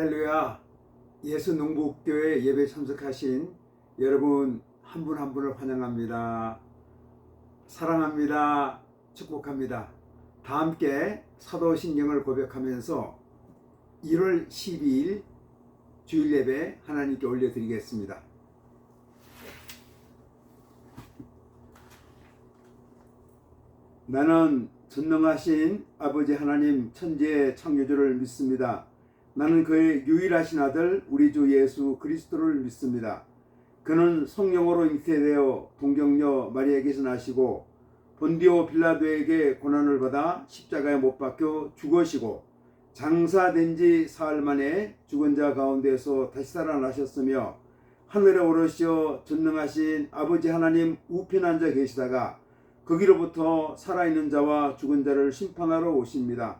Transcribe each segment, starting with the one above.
할렐루야. 예수 농복교회 예배 참석하신 여러분 한 분 한 분을 환영합니다. 사랑합니다. 축복합니다. 다 함께 사도신경을 고백하면서 1월 12일 주일 예배 하나님께 올려드리겠습니다. 나는 전능하신 아버지 하나님 천지의 창조주를 믿습니다. 나는 그의 유일하신 아들 우리 주 예수 그리스도를 믿습니다. 그는 성령으로 잉태되어 동정녀 마리아에게서 나시고 본디오 빌라도에게 고난을 받아 십자가에 못 박혀 죽으시고 장사된 지 사흘 만에 죽은 자 가운데서 다시 살아나셨으며 하늘에 오르시어 전능하신 아버지 하나님 우편에 앉아 계시다가 거기로부터 살아있는 자와 죽은 자를 심판하러 오십니다.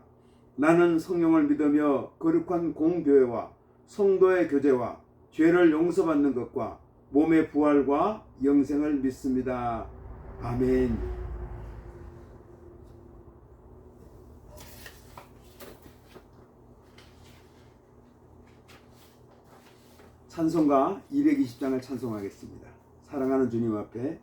나는 성령을 믿으며 거룩한 공교회와 성도의 교제와 죄를 용서받는 것과 몸의 부활과 영생을 믿습니다. 아멘. 찬송가 220장을 찬송하겠습니다. 사랑하는 주님 앞에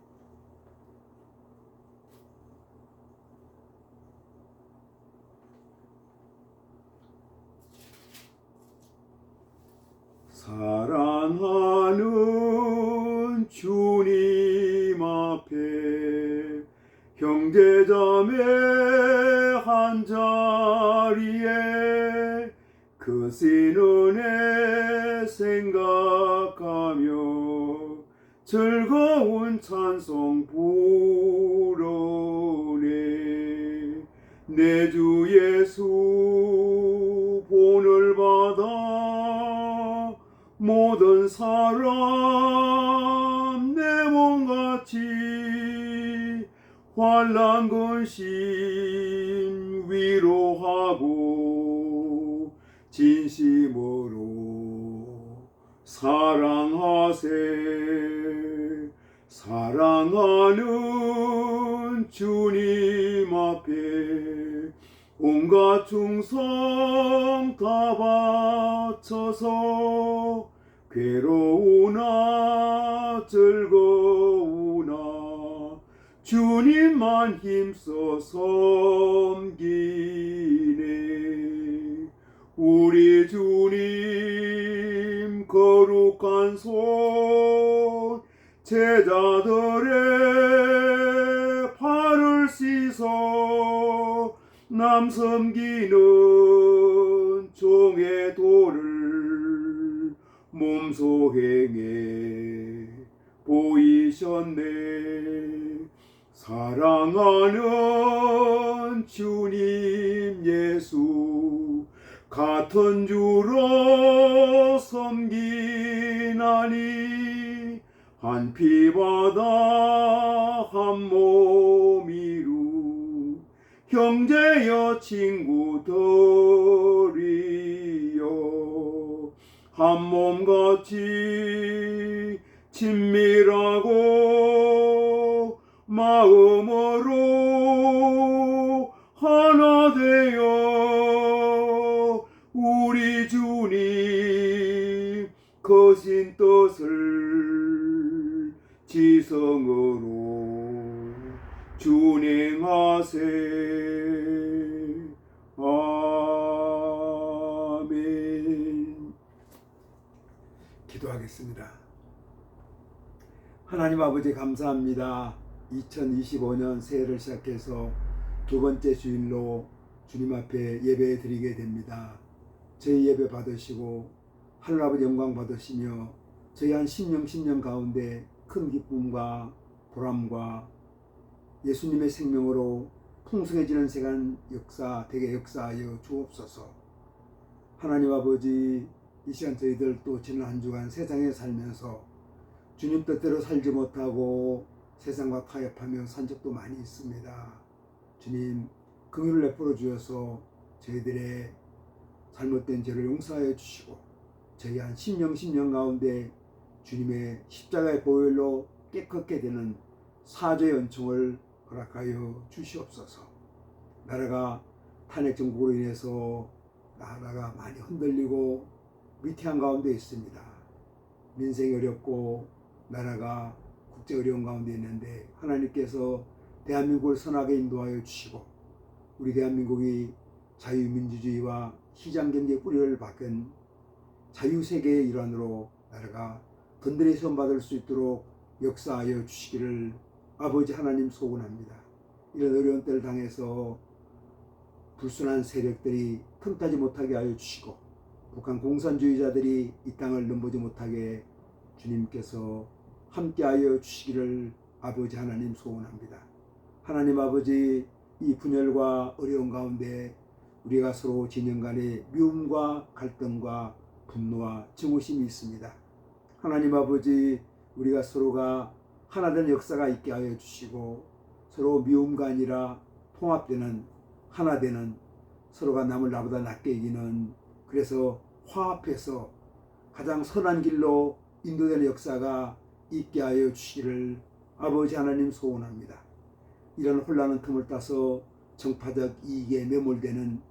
사랑하는 주님 앞에 형제자매 한자리에 크신 은혜 생각하며 즐거운 찬송 부르네. 내 주 예수 본을 받아 모든 사람 내 몸같이 환난 근심 위로하고 진심으로 사랑하세. 사랑하는 주님 앞에 온갖 충성 다 바쳐서 괴로우나 즐거우나 주님만 힘써 섬기네. 우리 주님 거룩한 손 제자들의 발을 씻어 남 섬기는 종의 도를 몸소 행해 보이셨네. 사랑하는 주님 예수 같은 주로 섬기나니 한 피바다 한 몸이루 형제여 친구들이여 한 몸같이 친밀하고 마음으로 하나 되어 우리 주님 거신 뜻을 지성으로 준행하세. 아멘. 기도하겠습니다. 하나님 아버지 감사합니다. 2025년 새해를 시작해서 두 번째 주일로 주님 앞에 예배 드리게 됩니다. 저희 예배 받으시고 하늘 아버지 영광 받으시며 저희 한 10년 가운데 큰 기쁨과 보람과 예수님의 생명으로 풍성해지는 세간 역사 되게 역사하여 주옵소서. 하나님 아버지 이 시간 저희들 또 지난 한 주간 세상에 살면서 주님 뜻대로 살지 못하고 세상과 타협하며 산 적도 많이 있습니다. 주님 긍휼을 베풀어 주셔서 저희들의 잘못된 죄를 용서하여 주시고 저희 한 10년 가운데 주님의 십자가의 보혈로 깨끗게 되는 사죄의 은총을 허락하여 주시옵소서. 나라가 탄핵 정국으로 인해서 나라가 많이 흔들리고 위태한 가운데 있습니다. 민생이 어렵고 나라가 국제 어려운 가운데 있는데 하나님께서 대한민국을 선하게 인도하여 주시고 우리 대한민국이 자유민주주의와 시장경제 뿌리를 박은 자유세계의 일환으로 나라가 든든히 선받을 수 있도록 역사하여 주시기를 아버지 하나님 소원합니다. 이런 어려운 때를 당해서 불순한 세력들이 틈타지 못하게 하여 주시고 북한 공산주의자들이 이 땅을 넘보지 못하게 주님께서 함께하여 주시기를 아버지 하나님 소원합니다. 하나님 아버지, 이 분열과 어려운 가운데 우리가 서로 진영 간의 미움과 갈등과 분노와 증오심이 있습니다. 하나님 아버지, 우리가 서로가 하나된 역사가 있게 하여 주시고 서로 미움가 아니라 통합되는 하나되는 서로가 남을 나보다 낮게 여기는 그래서 화합해서 가장 선한 길로 인도되는 역사가 있게 하여 주시기를 아버지 하나님 소원합니다. 이런 혼란한 틈을 따서 정파적 이익에 매몰되는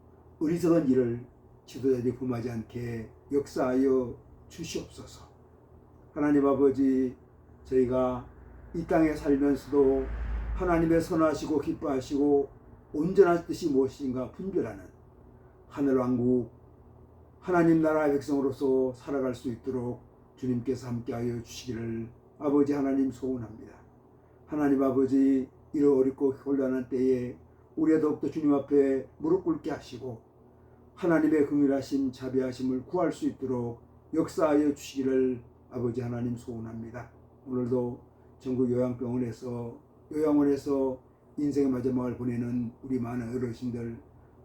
어리석은 일을 지도자들이 범하지 않게 역사하여 주시옵소서. 하나님 아버지, 저희가 이 땅에 살면서도 하나님의 선하시고 기뻐하시고 온전한 뜻이 무엇인가 분별하는 하늘왕국 하나님 나라의 백성으로서 살아갈 수 있도록 주님께서 함께하여 주시기를 아버지 하나님 소원합니다. 하나님 아버지, 이런 어렵고 혼란한 때에 우리가 더욱더 주님 앞에 무릎 꿇게 하시고 하나님의 긍휼하심 자비하심을 구할 수 있도록 역사하여 주시기를 아버지 하나님 소원합니다. 오늘도 전국 요양병원에서 요양원에서 인생의 마지막을 보내는 우리 많은 어르신들,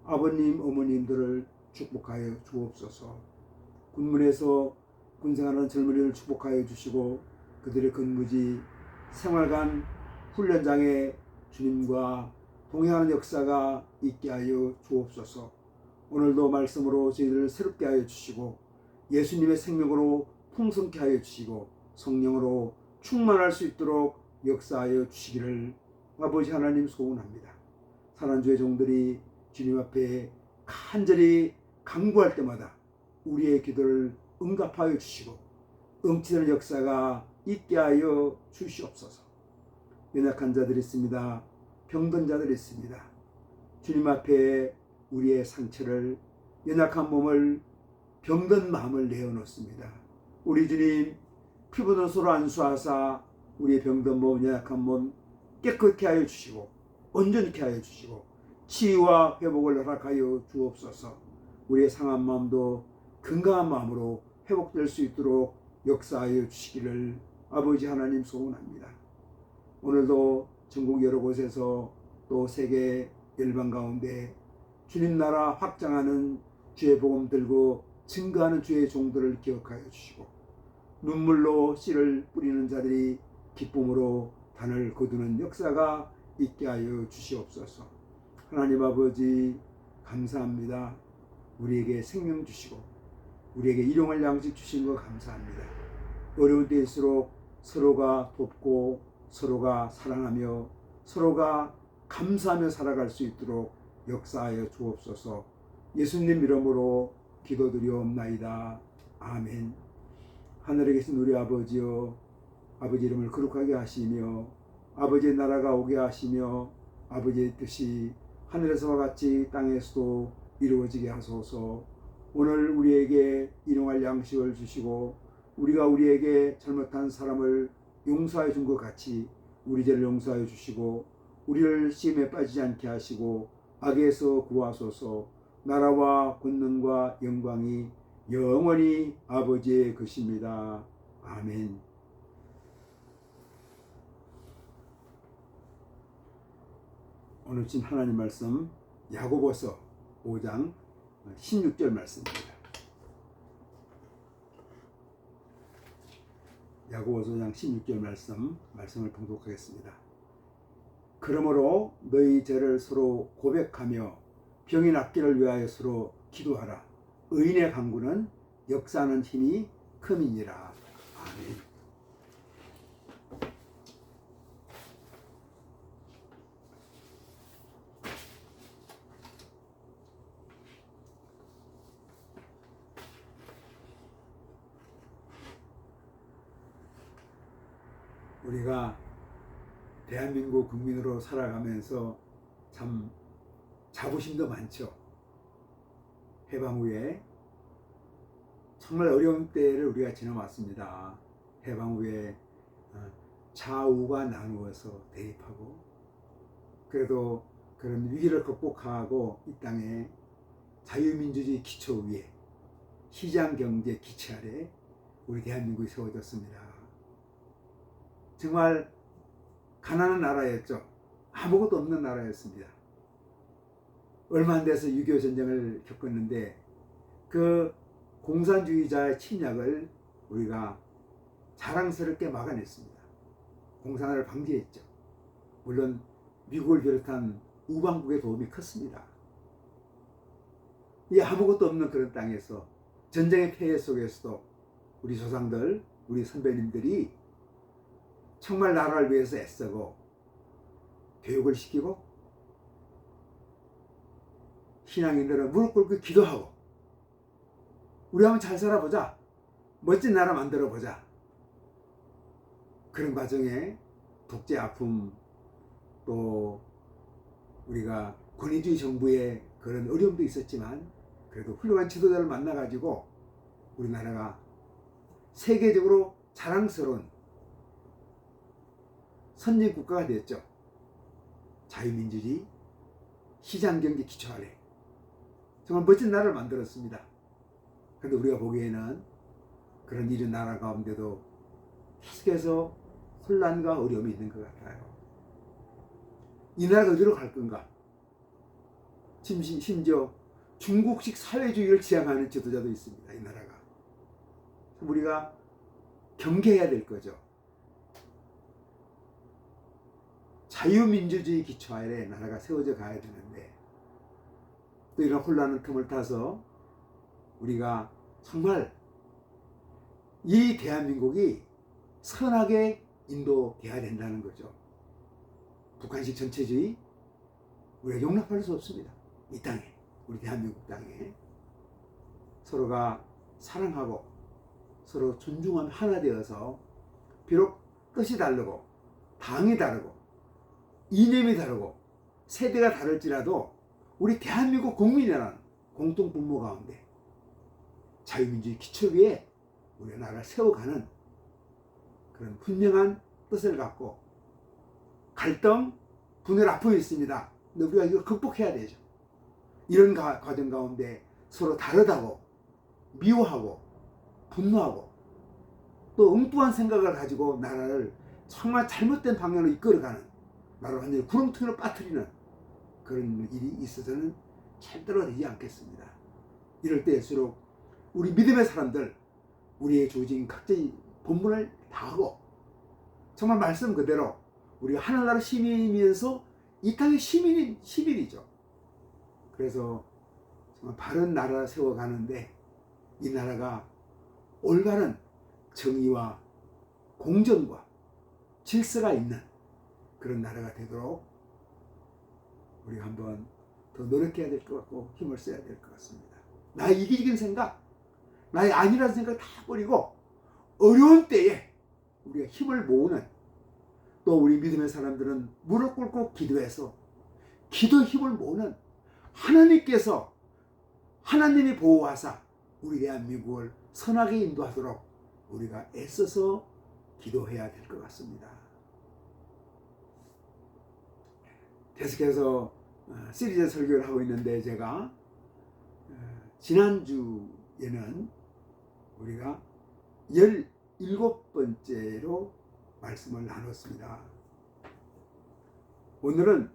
아버님, 어머님들을 축복하여 주옵소서. 군문에서 군생하는 젊은이를 축복하여 주시고 그들의 근무지 생활관 훈련장에 주님과 동행하는 역사가 있게 하여 주옵소서. 오늘도 말씀으로 저희들을 새롭게 하여 주시고 예수님의 생명으로 풍성케 하여 주시고 성령으로 충만할 수 있도록 역사하여 주시기를 아버지 하나님 소원합니다. 사랑주의 종들이 주님 앞에 간절히 간구할 때마다 우리의 기도를 응답하여 주시고 응치되는 역사가 있게 하여 주시옵소서. 연약한 자들이 있습니다. 병든 자들이 있습니다. 주님 앞에 우리의 상처를 연약한 몸을 병든 마음을 내어놓습니다. 우리 주님 피부는 서로 안수하사 우리의 병든 몸 연약한 몸 깨끗게 하여 주시고 온전케 하여 주시고 치유와 회복을 허락하여 주옵소서. 우리의 상한 마음도 건강한 마음으로 회복될 수 있도록 역사하여 주시기를 아버지 하나님 소원합니다. 오늘도 전국 여러 곳에서 또 세계 열방 가운데 주님 나라 확장하는 주의 복음 들고 증거하는 주의 종들을 기억하여 주시고 눈물로 씨를 뿌리는 자들이 기쁨으로 단을 거두는 역사가 있게 하여 주시옵소서. 하나님 아버지 감사합니다. 우리에게 생명 주시고 우리에게 일용할 양식 주신 것 감사합니다. 어려운 때일수록 서로가 돕고 서로가 사랑하며 서로가 감사하며 살아갈 수 있도록 역사하여 주옵소서. 예수님 이름으로 기도드리옵나이다. 아멘. 하늘에 계신 우리 아버지여, 아버지 이름을 거룩하게 하시며 아버지의 나라가 오게 하시며 아버지의 뜻이 하늘에서와 같이 땅에서도 이루어지게 하소서. 오늘 우리에게 일용할 양식을 주시고 우리가 우리에게 잘못한 사람을 용서해 준 것 같이 우리 죄를 용서해 주시고 우리를 시험에 빠지지 않게 하시고 악에서 구하소서. 나라와 권능과 영광이 영원히 아버지의 것입니다. 아멘. 오늘 진 하나님 말씀 야고보서 5장 16절 말씀입니다. 야고보서 5장 16절 말씀을 봉독하겠습니다. 그러므로 너희 죄를 서로 고백하며 병이 낫기를 위하여 서로 기도하라. 의인의 간구는 역사하는 힘이 큼이니라. 아멘. 우리가 대한민국 국민으로 살아가면서 참 자부심도 많죠. 해방 후에 정말 어려운 때를 우리가 지나왔습니다. 해방 후에 좌우가 나누어서 대립하고, 그래도 그런 위기를 극복하고 이 땅에 자유민주주의 기초 위에 시장경제 기치 아래 우리 대한민국이 세워졌습니다. 정말 가난한 나라였죠. 아무것도 없는 나라였습니다. 얼마 안 돼서 6.25 전쟁을 겪었는데 그 공산주의자의 침략을 우리가 자랑스럽게 막아냈습니다. 공산화를 방지했죠. 물론 미국을 비롯한 우방국의 도움이 컸습니다. 이 아무것도 없는 그런 땅에서 전쟁의 폐해 속에서도 우리 조상들, 우리 선배님들이 정말 나라를 위해서 애쓰고 교육을 시키고 신앙인들은 무릎 꿇고 기도하고 우리 한번 잘 살아보자, 멋진 나라 만들어보자. 그런 과정에 독재 아픔, 또 우리가 권위주의 정부의 그런 어려움도 있었지만 그래도 훌륭한 지도자를 만나가지고 우리나라가 세계적으로 자랑스러운 선진국가가 됐죠. 자유민주주의, 시장경제 기초 아래 정말 멋진 나라를 만들었습니다. 그런데 우리가 보기에는 그런 이런 나라 가운데도 계속해서 혼란과 어려움이 있는 것 같아요. 이 나라가 어디로 갈 건가? 심지어 중국식 사회주의를 지향하는 지도자도 있습니다. 이 나라가. 우리가 경계해야 될 거죠. 자유민주주의 기초 아래 나라가 세워져 가야 되는데 또 이런 혼란의 틈을 타서 우리가 정말 이 대한민국이 선하게 인도돼야 된다는 거죠. 북한식 전체주의 우리가 용납할 수 없습니다. 이 땅에, 우리 대한민국 땅에 서로가 사랑하고 서로 존중하며 하나 되어서 비록 뜻이 다르고 당이 다르고 이념이 다르고 세대가 다를지라도 우리 대한민국 국민이라는 공통 분모 가운데 자유민주주의 기초 위에 우리 나라를 세워가는 그런 분명한 뜻을 갖고 갈등, 분열, 아픔이 있습니다. 근데 우리가 이걸 극복해야 되죠. 이런 과정 가운데 서로 다르다고 미워하고 분노하고 또 엉뚱한 생각을 가지고 나라를 정말 잘못된 방향으로 이끌어가는, 나라를 완전히 구렁텅이로 빠뜨리는 그런 일이 있어서는 절대로 되지 않겠습니다. 이럴 때일수록 우리 믿음의 사람들, 우리의 조직 각자의 본분을 다하고 정말 말씀 그대로 우리가 하늘나라 시민이면서 이 땅의 시민이죠. 그래서 정말 바른 나라 세워가는데 이 나라가 올바른 정의와 공정과 질서가 있는 그런 나라가 되도록 우리가 한번 더 노력해야 될 것 같고 힘을 써야 될 것 같습니다. 나의 이기적인 생각, 나의 아니라는 생각 다 버리고 어려운 때에 우리가 힘을 모으는, 또 우리 믿음의 사람들은 무릎 꿇고 기도해서 기도 힘을 모으는, 하나님께서 하나님이 보호하사 우리 대한민국을 선하게 인도하도록 우리가 애써서 기도해야 될 것 같습니다. 계속해서 시리즈 설교를 하고 있는데 제가 지난주에는 우리가 17번째로 말씀을 나눴습니다. 오늘은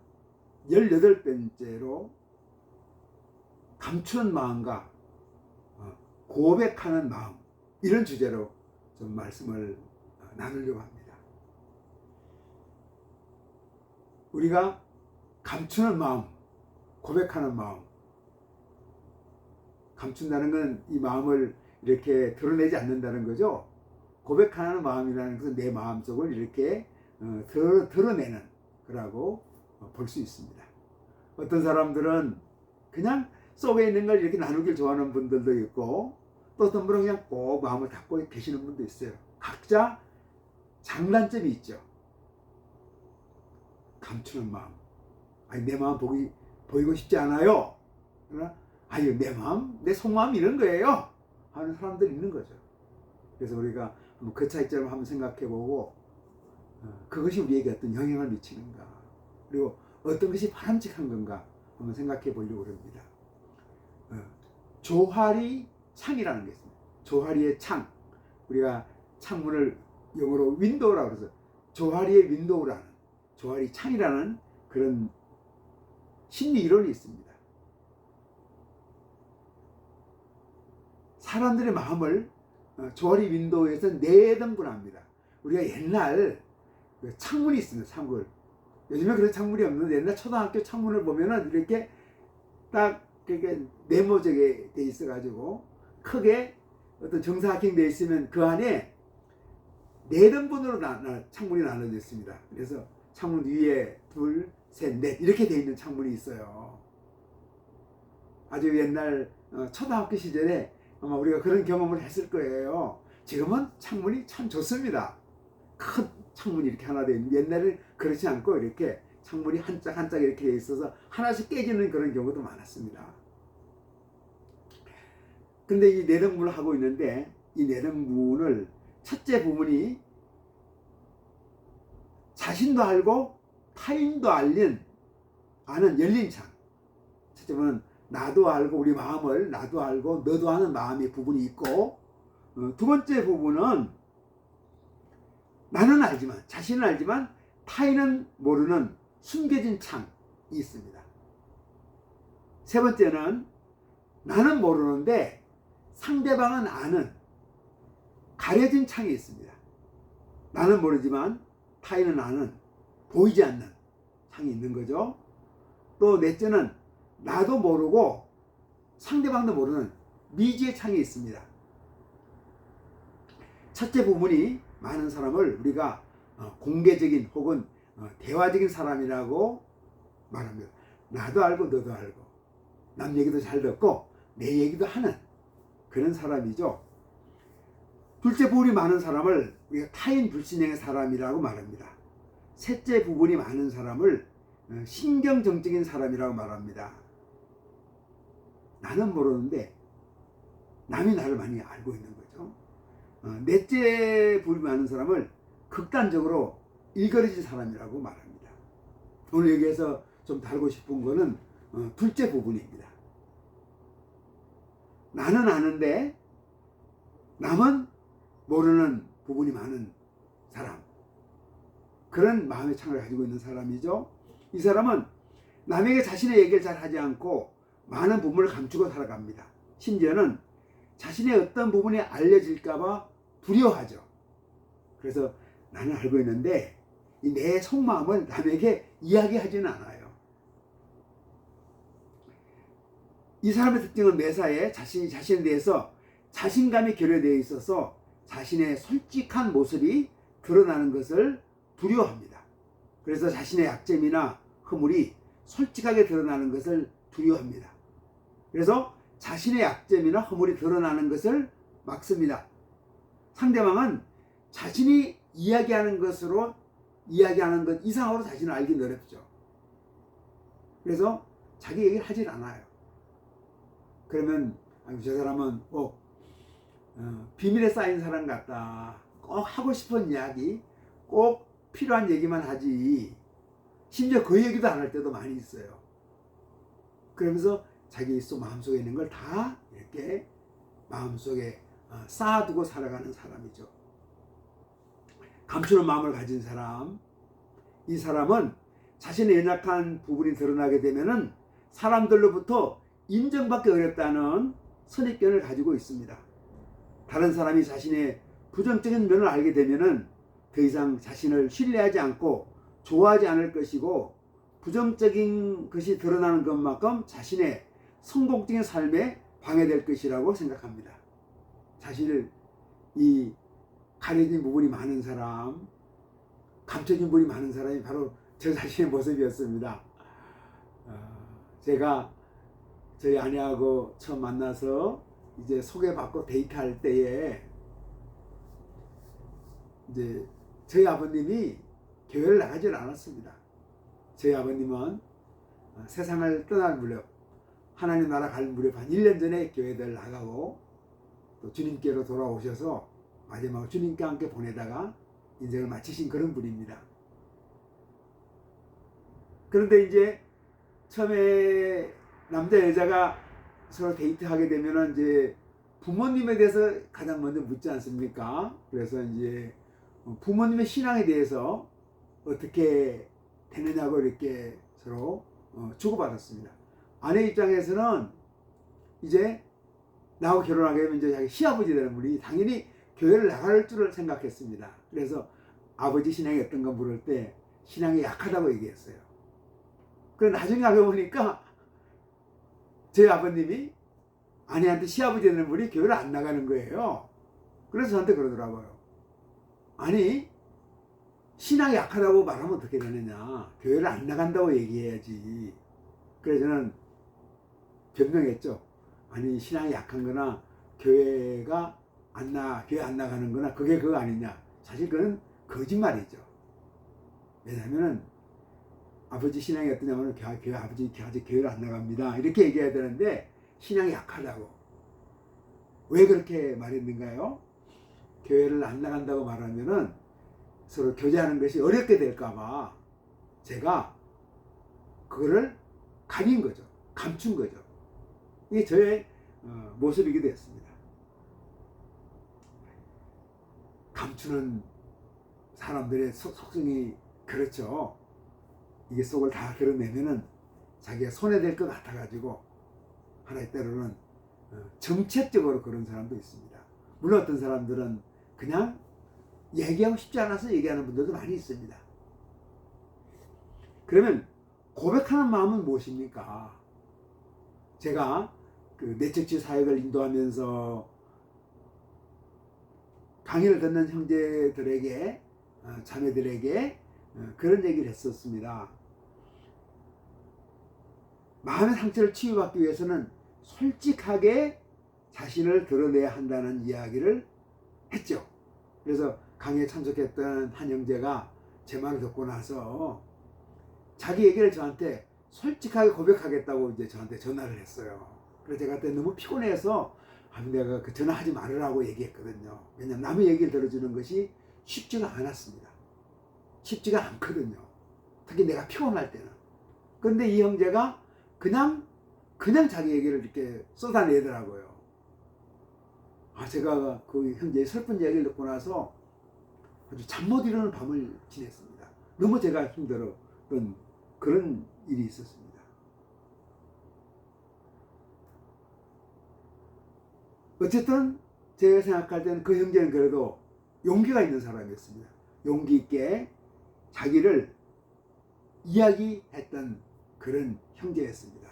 18번째로 감추는 마음과 고백하는 마음, 이런 주제로 좀 말씀을 나누려고 합니다. 우리가 감추는 마음, 고백하는 마음, 감춘다는 건 이 마음을 이렇게 드러내지 않는다는 거죠. 고백하는 마음이라는 것은 내 마음속을 이렇게 드러내는 거라고 볼 수 있습니다. 어떤 사람들은 그냥 속에 있는 걸 이렇게 나누길 좋아하는 분들도 있고, 또 어떤 분은 그냥 꼭 마음을 닫고 계시는 분도 있어요. 각자 장단점이 있죠. 감추는 마음. 아니, 내 마음 보이고 싶지 않아요. 그러나 아니, 내 마음, 내 속마음 이런 거예요 하는 사람들이 있는 거죠. 그래서 우리가 그 차이점을 한번 생각해보고 그것이 우리에게 어떤 영향을 미치는가, 그리고 어떤 것이 바람직한 건가 한번 생각해 보려고 합니다. 조화리 창이라는 게 있습니다. 조화리의 창, 우리가 창문을 영어로 윈도우라고 해서 조화리의 윈도우라는, 조화리 창이라는 그런 심리 이론이 있습니다. 사람들의 마음을 조화리 윈도우에서 4등분 합니다. 우리가 옛날 창문이 있습니다. 창문. 요즘에 그런 창문이 없는데 옛날 초등학교 창문을 보면은 이렇게 딱 그렇게 네모지게 돼 있어가지고 크게 어떤 정사각형 돼 있으면 그 안에 4등분으로 창문이 나눠져 있습니다. 그래서 창문 위에 2, 3, 4 이렇게 돼 있는 창문이 있어요. 아주 옛날 초등학교 시절에 아마 우리가 그런 경험을 했을 거예요. 지금은 창문이 참 좋습니다. 큰 창문이 이렇게 하나 돼 있는, 옛날에는 그렇지 않고 이렇게 창문이 한 짝 한 짝 이렇게 돼 있어서 하나씩 깨지는 그런 경우도 많았습니다. 근데 이 4등분을 하고 있는데, 이 4등분을 첫째 부분이 자신도 알고 타인도 아는 열린 창. 첫째 부분은 나도 알고, 우리 마음을 나도 알고 너도 아는 마음의 부분이 있고, 두 번째 부분은 나는 알지만, 자신은 알지만 타인은 모르는 숨겨진 창이 있습니다. 세 번째는 나는 모르는데 상대방은 아는 가려진 창이 있습니다. 나는 모르지만 타인은 아는, 보이지 않는 창이 있는 거죠. 또 넷째는 나도 모르고 상대방도 모르는 미지의 창이 있습니다. 첫째 부분이 많은 사람을 우리가 공개적인 혹은 대화적인 사람이라고 말합니다. 나도 알고 너도 알고 남 얘기도 잘 듣고 내 얘기도 하는 그런 사람이죠. 둘째 부분이 많은 사람을 우리가 타인 불신형의 사람이라고 말합니다. 셋째 부분이 많은 사람을 신경정적인 사람이라고 말합니다. 나는 모르는데 남이 나를 많이 알고 있는 거죠. 넷째 부분이 많은 사람을 극단적으로 일그러진 사람이라고 말합니다. 오늘 여기에서 좀 다루고 싶은 거는 둘째 부분입니다. 나는 아는데 남은 모르는 부분이 많은 사람, 그런 마음의 창을 가지고 있는 사람이죠. 이 사람은 남에게 자신의 얘기를 잘 하지 않고 많은 부분을 감추고 살아갑니다. 심지어는 자신의 어떤 부분이 알려질까봐 두려워하죠. 그래서 나는 알고 있는데 내 속마음을 남에게 이야기하지는 않아요. 이 사람의 특징은 매사에 자신이 자신에 대해서 자신감이 결여되어 있어서 자신의 솔직한 모습이 드러나는 것을 두려워합니다. 그래서 자신의 약점이나 허물이 솔직하게 드러나는 것을 두려워합니다. 그래서 자신의 약점이나 허물이 드러나는 것을 막습니다. 상대방은 자신이 이야기하는 것 이상으로 자신을 알기 어렵죠. 그래서 자기 얘기를 하질 않아요. 그러면 저 사람은 꼭 비밀에 쌓인 사람 같다. 꼭 하고 싶은 이야기, 꼭 필요한 얘기만 하지. 심지어 그 얘기도 안 할 때도 많이 있어요. 그러면서 자기 마음속에 있는 걸 다 이렇게 마음속에 쌓아두고 살아가는 사람이죠. 감추는 마음을 가진 사람, 이 사람은 자신의 연약한 부분이 드러나게 되면은 사람들로부터 인정받기 어렵다는 선입견을 가지고 있습니다. 다른 사람이 자신의 부정적인 면을 알게 되면은 더 이상 자신을 신뢰하지 않고 좋아하지 않을 것이고, 부정적인 것이 드러나는 것만큼 자신의 성공적인 삶에 방해될 것이라고 생각합니다. 자신을 이 가려진 부분이 많은 사람, 감춰진 부분이 많은 사람이 바로 저 자신의 모습이었습니다. 제가 저희 아내하고 처음 만나서 이제 소개받고 데이트할 때에 이제 저희 아버님이 교회를 나가질 않았습니다. 저희 아버님은 세상을 떠날 무렵, 하나님 나라 갈 무렵 한 1년 전에 교회를 나가고 또 주님께로 돌아오셔서 마지막으로 주님과 함께 보내다가 인생을 마치신 그런 분입니다. 그런데 이제 처음에 남자 여자가 서로 데이트하게 되면은 이제 부모님에 대해서 가장 먼저 묻지 않습니까? 그래서 이제 부모님의 신앙에 대해서 어떻게 되느냐고 이렇게 서로 주고받았습니다. 아내 입장에서는 이제 나하고 결혼하게 되면 이제 자기 시아버지 되는 분이 당연히 교회를 나갈 줄을 생각했습니다. 그래서 아버지 신앙이 어떤가 물을 때 신앙이 약하다고 얘기했어요. 그런데 나중에 알고 보니까 저희 아버님이 아내한테 시아버지 되는 분이 교회를 안 나가는 거예요. 그래서 저한테 그러더라고요. 아니, 신앙이 약하다고 말하면 어떻게 되느냐. 교회를 안 나간다고 얘기해야지. 그래서 저는 변명했죠. 아니, 신앙이 약한 거나 교회 안 나가는 거나 그게 그거 아니냐. 사실 그건 거짓말이죠. 왜냐하면 아버지 신앙이 어떠냐면 아버지 아직 교회를 안 나갑니다. 이렇게 얘기해야 되는데 신앙이 약하다고. 왜 그렇게 말했는가요? 교회를 안 나간다고 말하면은 서로 교제하는 것이 어렵게 될까봐 제가 그거를 가린 거죠. 감춘 거죠. 이게 저의 모습이기도 했습니다. 감추는 사람들의 속성이 그렇죠. 이게 속을 다 드러내면은 자기가 손해될 것 같아가지고 하나의 때로는 정책적으로 그런 사람도 있습니다. 물론 어떤 사람들은 그냥 얘기하고 싶지 않아서 얘기하는 분들도 많이 있습니다. 그러면 고백하는 마음은 무엇입니까? 제가 그 내적지 사역을 인도하면서 강의를 듣는 형제들에게 자매들에게 그런 얘기를 했었습니다. 마음의 상처를 치유받기 위해서는 솔직하게 자신을 드러내야 한다는 이야기를 했죠. 그래서 강의에 참석했던 한 형제가 제 말을 듣고 나서 자기 얘기를 저한테 솔직하게 고백하겠다고 이제 저한테 전화를 했어요. 그래서 제가 그때 너무 피곤해서 내가 그 전화하지 말으라고 얘기했거든요. 왜냐하면 남의 얘기를 들어주는 것이 쉽지가 않았습니다. 쉽지가 않거든요. 특히 내가 피곤할 때는. 그런데 이 형제가 그냥 자기 얘기를 이렇게 쏟아내더라고요. 제가 그 형제의 슬픈 이야기를 듣고 나서 아주 잠 못 이루는 밤을 지냈습니다. 너무 제가 힘들었던 그런 일이 있었습니다. 어쨌든 제가 생각할 때는 그 형제는 그래도 용기가 있는 사람이었습니다. 용기 있게 자기를 이야기했던 그런 형제였습니다.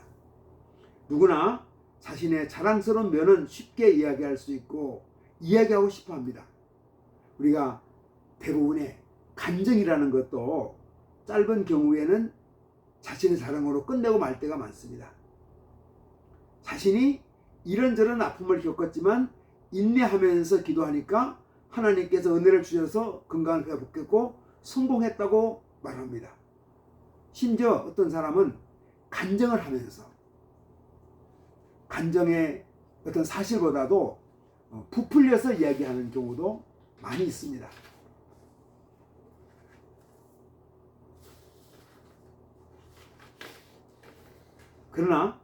누구나 자신의 자랑스러운 면은 쉽게 이야기할 수 있고 이야기하고 싶어 합니다. 우리가 대부분의 감정이라는 것도 짧은 경우에는 자신의 자랑으로 끝내고 말 때가 많습니다. 자신이 이런저런 아픔을 겪었지만 인내하면서 기도하니까 하나님께서 은혜를 주셔서 건강을 회복했고 성공했다고 말합니다. 심지어 어떤 사람은 간증을 하면서 간증의 어떤 사실보다도 부풀려서 이야기하는 경우도 많이 있습니다. 그러나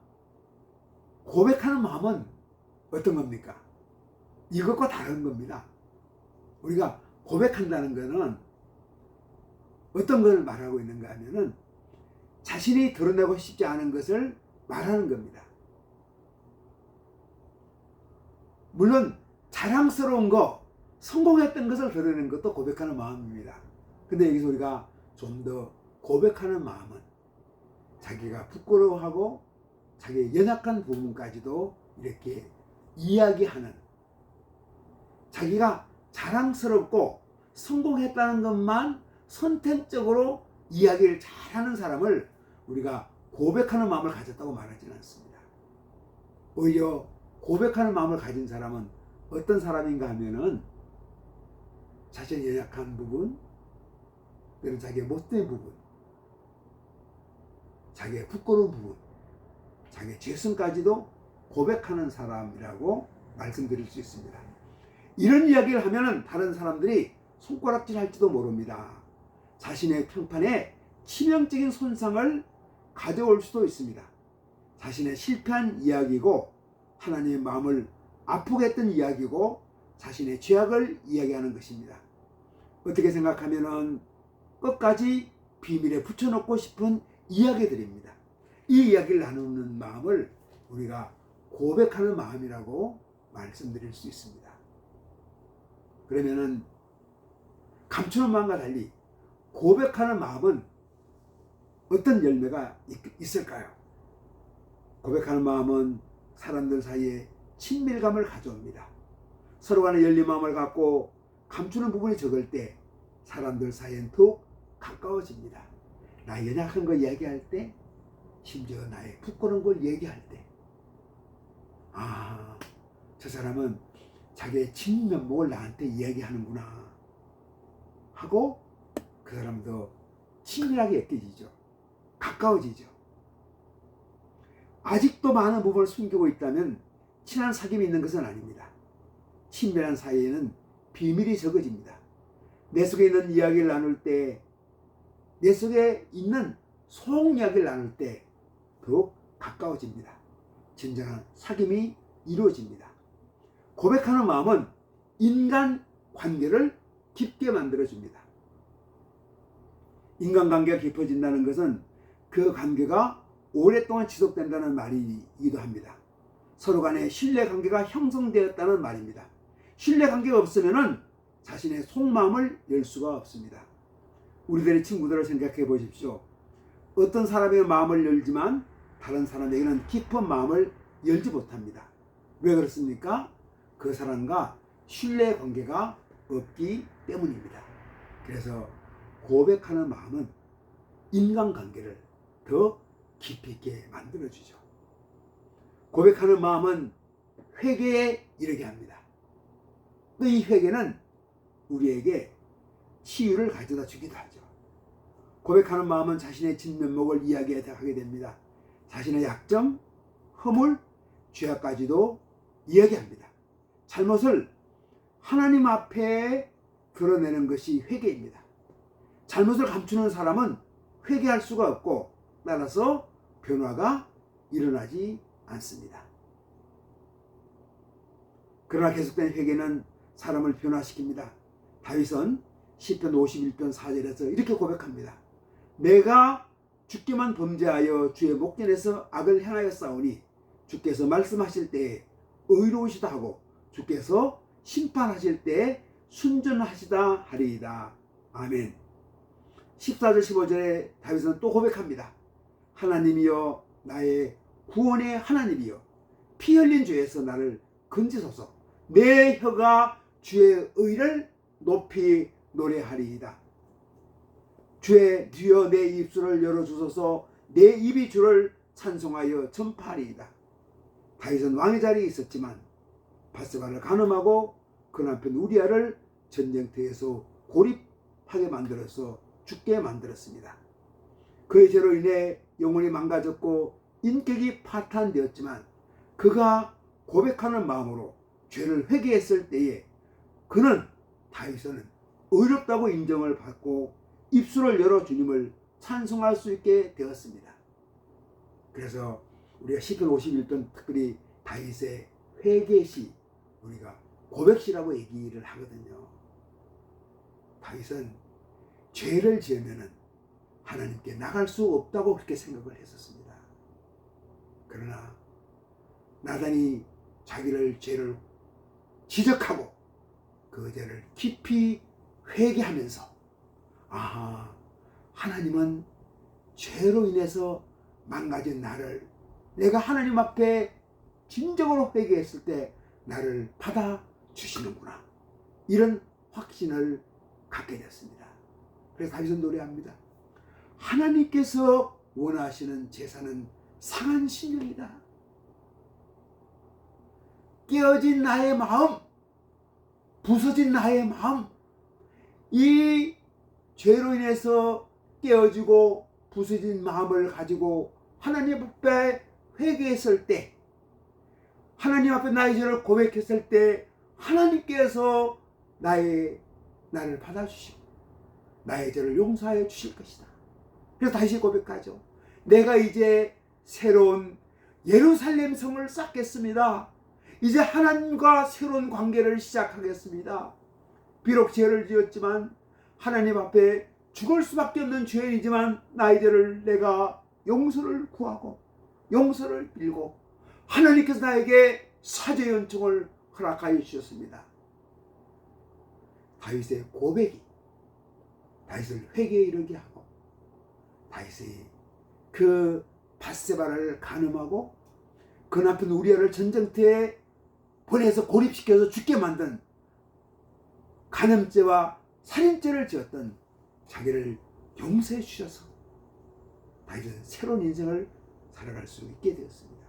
고백하는 마음은 어떤 겁니까? 이것과 다른 겁니다. 우리가 고백한다는 것은 어떤 걸 말하고 있는가 하면은 자신이 드러내고 싶지 않은 것을 말하는 겁니다. 물론 자랑스러운 거, 성공했던 것을 드러내는 것도 고백하는 마음입니다. 근데 여기서 우리가 좀 더 고백하는 마음은 자기가 부끄러워하고 자기의 연약한 부분까지도 이렇게 이야기하는, 자기가 자랑스럽고 성공했다는 것만 선택적으로 이야기를 잘하는 사람을 우리가 고백하는 마음을 가졌다고 말하지는 않습니다. 오히려 고백하는 마음을 가진 사람은 어떤 사람인가 하면은 자신의 연약한 부분, 그리고 자기의 못된 부분, 자기의 부끄러운 부분, 자기의 죄성까지도 고백하는 사람이라고 말씀드릴 수 있습니다. 이런 이야기를 하면 다른 사람들이 손가락질 할지도 모릅니다. 자신의 평판에 치명적인 손상을 가져올 수도 있습니다. 자신의 실패한 이야기고 하나님의 마음을 아프게 했던 이야기고 자신의 죄악을 이야기하는 것입니다. 어떻게 생각하면 끝까지 비밀에 붙여놓고 싶은 이야기들입니다. 이 이야기를 나누는 마음을 우리가 고백하는 마음이라고 말씀드릴 수 있습니다. 그러면은 감추는 마음과 달리 고백하는 마음은 어떤 열매가 있을까요? 고백하는 마음은 사람들 사이에 친밀감을 가져옵니다. 서로 간에 열린 마음을 갖고 감추는 부분이 적을 때 사람들 사이엔 더욱 가까워집니다. 나의 연약한 걸 얘기할 때, 심지어 나의 부끄러운 걸 얘기할 때, 아, 저 사람은 자기의 진면목을 나한테 이야기하는구나 하고 그 사람도 친밀하게 느껴지죠. 가까워지죠. 아직도 많은 부분을 숨기고 있다면 친한 사귐이 있는 것은 아닙니다. 친밀한 사이에는 비밀이 적어집니다. 내 속에 있는 이야기를 나눌 때, 내 속에 있는 속 이야기를 나눌 때 더욱 가까워집니다. 진정한 사귐이 이루어집니다. 고백하는 마음은 인간 관계를 깊게 만들어줍니다. 인간관계가 깊어진다는 것은 그 관계가 오랫동안 지속된다는 말이기도 합니다. 서로 간의 신뢰관계가 형성되었다는 말입니다. 신뢰관계가 없으면 자신의 속마음을 열 수가 없습니다. 우리들의 친구들을 생각해 보십시오. 어떤 사람의 마음을 열지만 다른 사람에게는 깊은 마음을 열지 못합니다. 왜 그렇습니까? 그 사람과 신뢰관계가 없기 때문입니다. 그래서 고백하는 마음은 인간관계를 더 깊이 있게 만들어주죠. 고백하는 마음은 회개에 이르게 합니다. 또 이 회개는 우리에게 치유를 가져다 주기도 하죠. 고백하는 마음은 자신의 진면목을 이야기하게 됩니다. 자신의 약점, 허물, 죄악까지도 이야기합니다. 잘못을 하나님 앞에 드러내는 것이 회개입니다. 잘못을 감추는 사람은 회개할 수가 없고 따라서 변화가 일어나지 않습니다. 그러나 계속된 회개는 사람을 변화시킵니다. 다윗은 시편 51편 4절에서 이렇게 고백합니다. 내가 주께만 범죄하여 주의 목전에서 악을 행하였사오니 주께서 말씀하실 때에 의로우시다 하고 주께서 심판하실 때에 순전하시다 하리이다. 아멘. 14절 15절에 다윗은 또 고백합니다. 하나님이여 나의 구원의 하나님이여 피 흘린 죄에서 나를 건지소서. 내 혀가 주의 의를 높이 노래하리이다. 주여 내 입술을 열어주소서. 내 입이 주를 찬송하여 전파하리이다. 다윗은 왕의 자리에 있었지만 바스바를 간음하고 그 남편 우리아를 전쟁터에서 고립하게 만들어서 죽게 만들었습니다. 그의 죄로 인해 영혼이 망가졌고 인격이 파탄되었지만 그가 고백하는 마음으로 죄를 회개했을 때에 그는 다윗은 의롭다고 인정을 받고 입술을 열어 주님을 찬송할 수 있게 되었습니다. 그래서 우리가 시편 51편 특별히 다윗의 회개시, 우리가 고백시라고 얘기를 하거든요. 다윗은 죄를 지으면 하나님께 나갈 수 없다고 그렇게 생각을 했었습니다. 그러나 나단이 자기를 죄를 지적하고 그 죄를 깊이 회개하면서 하나님은 죄로 인해서 망가진 나를 내가 하나님 앞에 진정으로 회개했을 때 나를 받아주시는구나, 이런 확신을 갖게 됐습니다. 그래서 다윗은 노래합니다. 하나님께서 원하시는 제사는 상한 심령이다. 깨어진 나의 마음, 부서진 나의 마음, 이 죄로 인해서 깨어지고 부서진 마음을 가지고 하나님 앞에 회개했을 때, 하나님 앞에 나의 죄를 고백했을 때 하나님께서 나를 받아주시고 나의 죄를 용서하여 주실 것이다. 그래서 다시 고백하죠. 내가 이제 새로운 예루살렘 성을 쌓겠습니다. 이제 하나님과 새로운 관계를 시작하겠습니다. 비록 죄를 지었지만 하나님 앞에 죽을 수밖에 없는 죄인이지만 나의 죄를 내가 용서를 구하고 용서를 빌고 하나님께서 나에게 사죄 연총을 허락하여 주셨습니다. 다윗의 고백이 다윗을 회개에 이르게 하고 다윗이 그 밧세바를 간음하고 그 남편 우리아를 전쟁터에 보내서 고립시켜서 죽게 만든 간음죄와 살인죄를 지었던 자기를 용서해 주셔서 다윗은 새로운 인생을 살아갈 수 있게 되었습니다.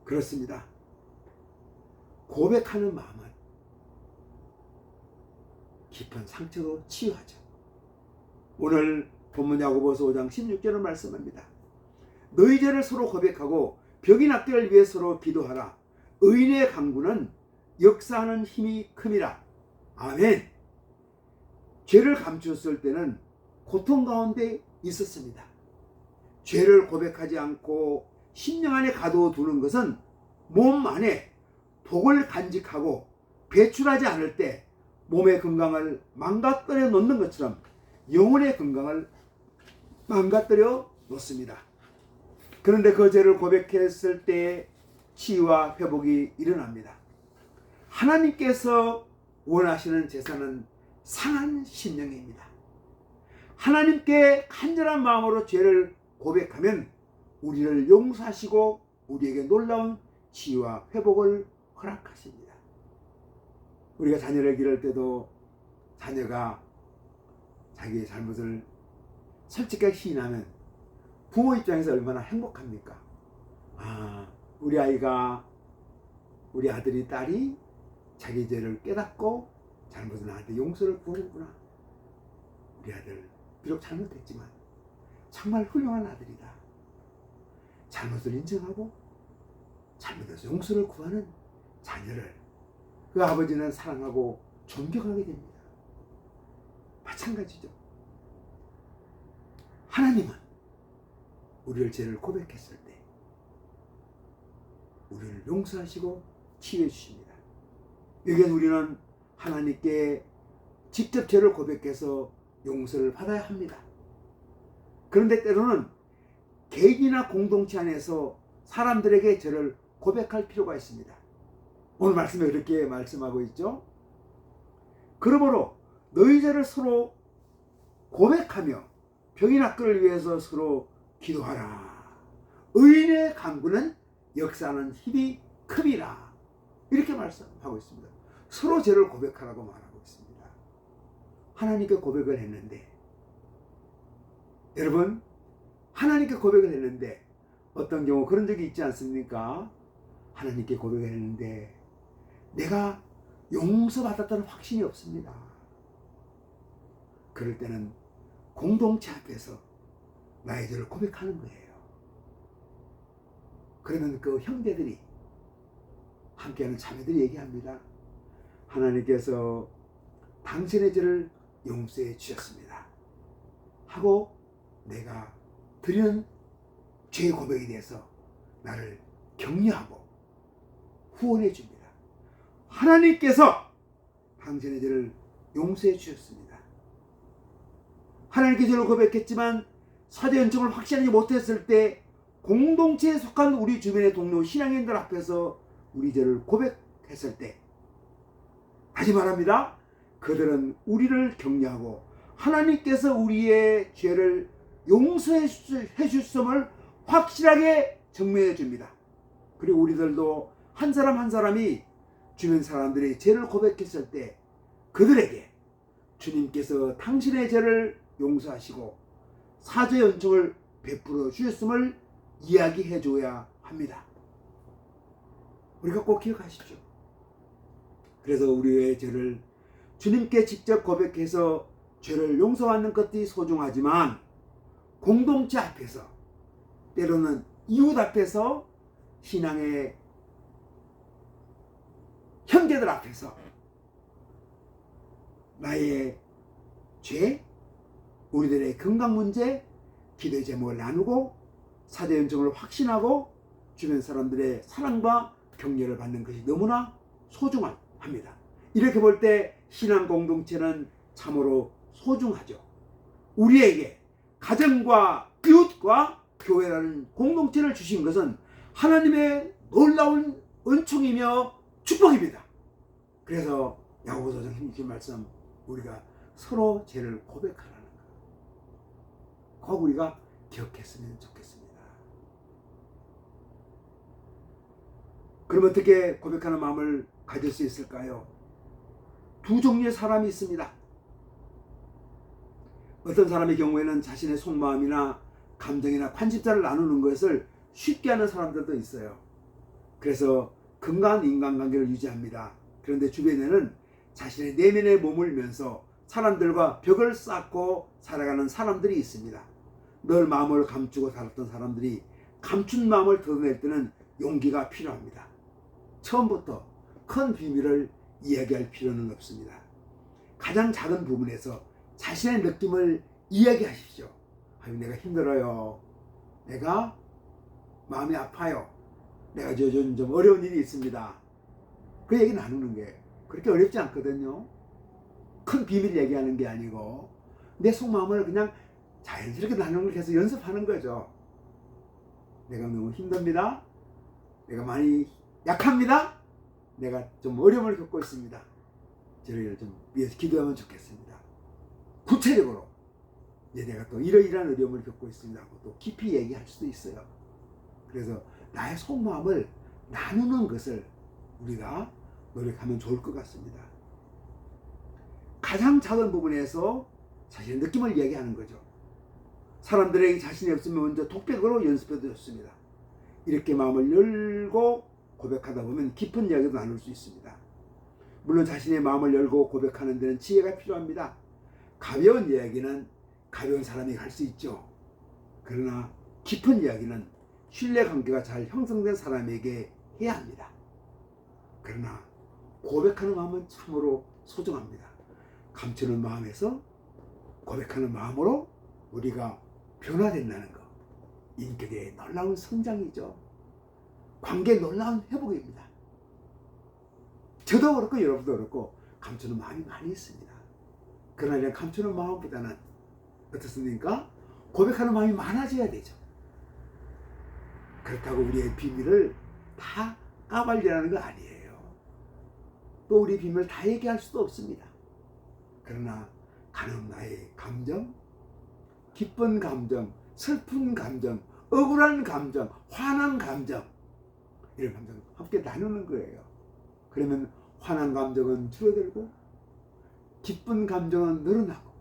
그렇습니다. 고백하는 마음은 깊은 상처로 치유하죠. 오늘 본문 야고보서 5장 16절을 말씀합니다. 너희 죄를 서로 고백하고 벽이 낫기를 위해 서로 기도하라. 의인의 강구는 역사하는 힘이 큼이라. 아멘. 죄를 감추었을 때는 고통 가운데 있었습니다. 죄를 고백하지 않고 심령 안에 가둬두는 것은 몸 안에 독을 간직하고 배출하지 않을 때 몸의 건강을 망가뜨려 놓는 것처럼 영혼의 건강을 망가뜨려 놓습니다. 그런데 그 죄를 고백했을 때 치유와 회복이 일어납니다. 하나님께서 원하시는 제사는 상한 심령입니다. 하나님께 간절한 마음으로 죄를 고백하면 우리를 용서하시고 우리에게 놀라운 치유와 회복을 허락하십니다. 우리가 자녀를 기를 때도 자녀가 자기의 잘못을 솔직하게 시인하면 부모 입장에서 얼마나 행복합니까? 우리 아이가, 우리 아들이, 딸이 자기 죄를 깨닫고 잘못을 나한테 용서를 구하는구나. 우리 아들 비록 잘못했지만 정말 훌륭한 아들이다. 잘못을 인정하고 잘못해서 용서를 구하는 자녀를 그 아버지는 사랑하고 존경하게 됩니다. 마찬가지죠. 하나님은 우리를 죄를 고백했을 때 우리를 용서하시고 치유해 주십니다. 여기에 우리는 하나님께 직접 죄를 고백해서 용서를 받아야 합니다. 그런데 때로는 개인이나 공동체 안에서 사람들에게 죄를 고백할 필요가 있습니다. 오늘 말씀에 그렇게 말씀하고 있죠. 그러므로 너희 죄를 서로 고백하며 병이 낫기를 위해서 서로 기도하라. 의인의 간구는 역사하는 힘이 큼이라. 이렇게 말씀하고 있습니다. 서로 죄를 고백하라고 말하고 있습니다. 하나님께 고백을 했는데, 여러분 하나님께 고백을 했는데 어떤 경우 그런 적이 있지 않습니까? 하나님께 고백을 했는데 내가 용서받았다는 확신이 없습니다. 그럴 때는 공동체 앞에서 나의 죄를 고백하는 거예요. 그러면 그 형제들이 함께하는 자매들이 얘기합니다. 하나님께서 당신의 죄를 용서해 주셨습니다 하고 내가 드리는 죄의 고백에 대해서 나를 격려하고 후원해 줍니다. 하나님께서 당신의 죄를 용서해 주셨습니다. 하나님께 죄를 고백했지만 사죄 연청을 확실하게 못했을 때 공동체에 속한 우리 주변의 동료 신앙인들 앞에서 우리 죄를 고백했을 때 다시 말합니다. 그들은 우리를 격려하고 하나님께서 우리의 죄를 용서해 주셨음을 확실하게 증명해 줍니다. 그리고 우리들도 한 사람 한 사람이 주변 사람들이 죄를 고백했을 때 그들에게 주님께서 당신의 죄를 용서하시고 사죄 연총을 베풀어 주셨음을 이야기해 줘야 합니다. 우리가 꼭 기억하십시오. 그래서 우리의 죄를 주님께 직접 고백해서 죄를 용서받는 것이 소중하지만 공동체 앞에서, 때로는 이웃 앞에서, 신앙의 형제들 앞에서 나의 죄, 우리들의 건강 문제, 기도의 제목을 나누고 사제 연정을 확신하고 주변 사람들의 사랑과 격려를 받는 것이 너무나 소중합니다. 이렇게 볼 때 신앙 공동체는 참으로 소중하죠. 우리에게 가정과 이웃과 교회라는 공동체를 주신 것은 하나님의 놀라운 은총이며 축복입니다. 그래서 야고보서 16절 말씀, 우리가 서로 죄를 고백하라는 것, 꼭 우리가 기억했으면 좋겠습니다. 그럼 어떻게 고백하는 마음을 가질 수 있을까요? 두 종류의 사람이 있습니다. 어떤 사람의 경우에는 자신의 속마음이나 감정이나 관심사를 나누는 것을 쉽게 하는 사람들도 있어요. 그래서 건강한 인간관계를 유지합니다. 그런데 주변에는 자신의 내면에 머물면서 사람들과 벽을 쌓고 살아가는 사람들이 있습니다. 늘 마음을 감추고 살았던 사람들이 감춘 마음을 드러낼 때는 용기가 필요합니다. 처음부터 큰 비밀을 이야기할 필요는 없습니다. 가장 작은 부분에서 자신의 느낌을 이야기하십시오. 아유, 내가 힘들어요. 내가 마음이 아파요. 내가 요즘 좀 어려운 일이 있습니다. 그 얘기 나누는 게 그렇게 어렵지 않거든요. 큰 비밀 얘기하는 게 아니고 내 속마음을 그냥 자연스럽게 나누는 걸 계속 연습하는 거죠. 내가 너무 힘듭니다. 내가 많이 약합니다. 내가 좀 어려움을 겪고 있습니다. 저를 좀 위해서 기도하면 좋겠습니다. 구체적으로 내가 또 이러이러한 어려움을 겪고 있습니다 하고 또 깊이 얘기할 수도 있어요. 그래서 나의 속마음을 나누는 것을 우리가 노력하면 좋을 것 같습니다. 가장 작은 부분에서 자신의 느낌을 이야기하는 거죠. 사람들에게 자신이 없으면 먼저 독백으로 연습해도 좋습니다. 이렇게 마음을 열고 고백하다 보면 깊은 이야기도 나눌 수 있습니다. 물론 자신의 마음을 열고 고백하는 데는 지혜가 필요합니다. 가벼운 이야기는 가벼운 사람이 할 수 있죠. 그러나 깊은 이야기는 신뢰관계가 잘 형성된 사람에게 해야 합니다. 그러나 고백하는 마음은 참으로 소중합니다. 감추는 마음에서 고백하는 마음으로 우리가 변화된다는 것, 인격의 놀라운 성장이죠. 관계의 놀라운 회복입니다. 저도 그렇고 여러분도 그렇고 감추는 마음이 많이 있습니다. 그러나 이런 감추는 마음보다는 어떻습니까? 고백하는 마음이 많아져야 되죠. 그렇다고 우리의 비밀을 다 까발리라는 거 아니에요. 또 우리 비밀을 다 얘기할 수도 없습니다. 그러나 가는 나의 감정, 기쁜 감정, 슬픈 감정, 억울한 감정, 화난 감정, 이런 감정 함께 나누는 거예요. 그러면 화난 감정은 줄어들고 기쁜 감정은 늘어나고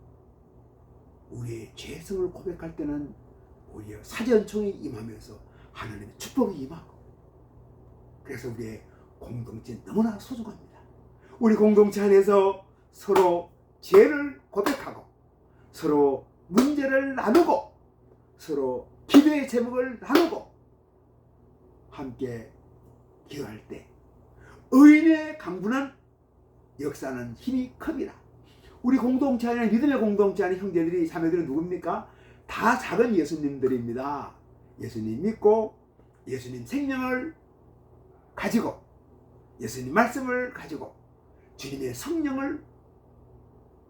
우리의 죄성을 고백할 때는 오히려 사전총이 임하면서 하나님의 축복이 임하고, 그래서 우리의 공동체 너무나 소중합니다. 우리 공동체 안에서 서로 죄를 고백하고 서로 문제를 나누고 서로 기도의 제목을 나누고 함께 기도할 때 의인의 강분한 역사는 힘이 큽니다. 우리 공동체 안에, 믿음의 공동체 안에 형제들이, 자매들은 누굽니까? 다 작은 예수님들입니다. 예수님 믿고 예수님 생명을 가지고 예수님 말씀을 가지고 주님의 성령을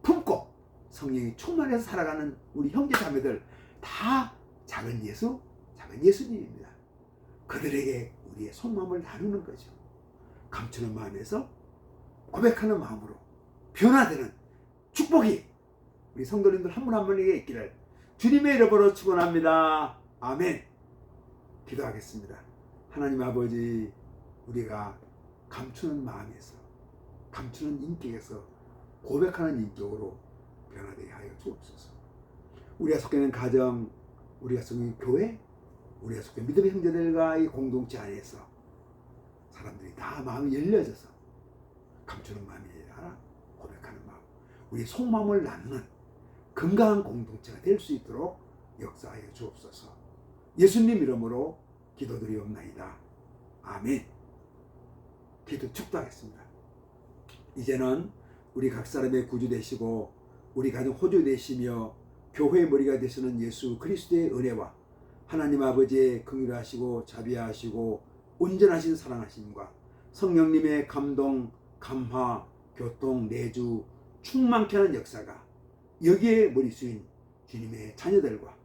품고 성령이 충만해서 살아가는 우리 형제 자매들, 다 작은 예수, 작은 예수님입니다. 그들에게 우리의 속마음을 나누는 거죠. 감추는 마음에서 고백하는 마음으로 변화되는 축복이 우리 성도님들 한 분 한 분에게 있기를 주님의 이름으로 축원합니다. 아멘. 기도하겠습니다. 하나님 아버지, 우리가 감추는 마음에서, 감추는 인격에서 고백하는 인격으로 변화되게 하여 주옵소서. 우리가 속해 있는 가정, 우리가 속해 있는 교회, 우리가 속해 있는 믿음의 형제들과의 공동체 안에서 사람들이 다 마음이 열려져서 감추는 마음이 아니라 고백하는 마음, 우리의 속마음을 나누는 건강한 공동체가 될 수 있도록 역사하여 주옵소서. 예수님 이름으로 기도드리옵나이다. 아멘. 기도 축도하겠습니다. 이제는 우리 각 사람의 구주 되시고 우리 가정 호주 되시며 교회의 머리가 되시는 예수 그리스도의 은혜와 하나님 아버지의 긍휼하시고 자비하시고 온전하신 사랑하심과 성령님의 감동, 감화, 교통, 내주, 충만케 하는 역사가 여기에 머리수인 주님의 자녀들과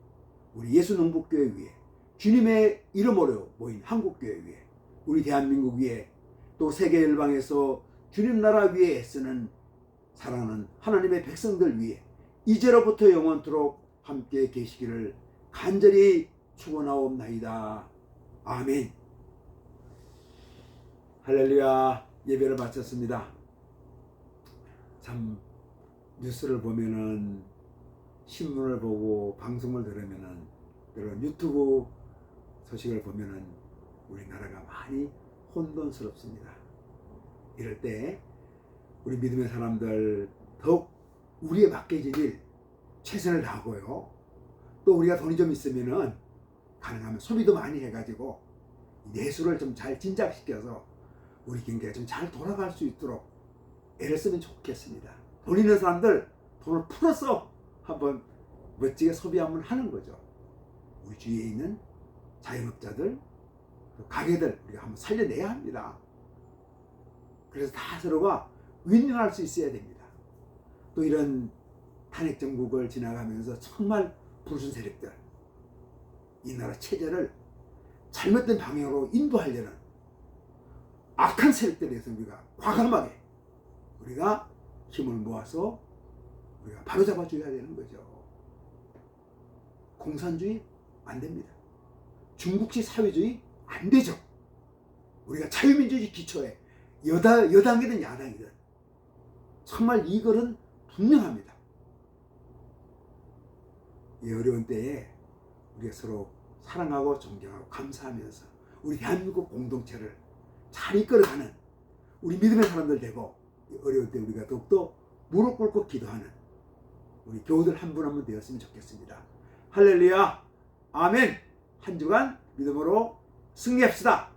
우리 예수 농복교회 위에 주님의 이름으로 모인 한국교회 위에 우리 대한민국 위에 또 세계 열방에서 주님 나라 위에 애쓰는 사랑하는 하나님의 백성들 위에 이제로부터 영원토록 함께 계시기를 간절히 축원하옵나이다. 아멘. 할렐루야. 예배를 마쳤습니다. 참 뉴스를 보면은 신문을 보고 방송을 들으면은 그런 유튜브 소식을 보면은 우리나라가 많이 혼돈스럽습니다. 이럴 때 우리 믿음의 사람들 더욱 우리에 맡겨진 일 최선을 다하고요. 또 우리가 돈이 좀 있으면은 가능하면 소비도 많이 해가지고 내수를 좀 잘 진작시켜서 우리 경제가 좀 잘 돌아갈 수 있도록 애를 쓰면 좋겠습니다. 돈 있는 사람들 돈을 풀어서 한번 멋지게 소비 한번 하는 거죠. 우리 주위에 있는 자영업자들, 가게들 우리가 한번 살려내야 합니다. 그래서 다 서로가 윈윈할 수 있어야 됩니다. 또 이런 탄핵 정국을 지나가면서 정말 불순 세력들, 이 나라 체제를 잘못된 방향으로 인도하려는 악한 세력들에 대해서 우리가 과감하게 우리가 힘을 모아서 우리가 바로잡아줘야 되는 거죠. 공산주의 안 됩니다. 중국식 사회주의 안 되죠. 우리가 자유민주주의 기초에 여당이든 야당이든 정말 이거는 분명합니다. 이 어려운 때에 우리가 서로 사랑하고 존경하고 감사하면서 우리 대한민국 공동체를 잘 이끌어가는 우리 믿음의 사람들 되고 어려울 때 우리가 더욱더 무릎 꿇고 기도하는 우리 교우들 한 분 한 분 되었으면 좋겠습니다. 할렐루야. 아멘. 한 주간 믿음으로 승리합시다.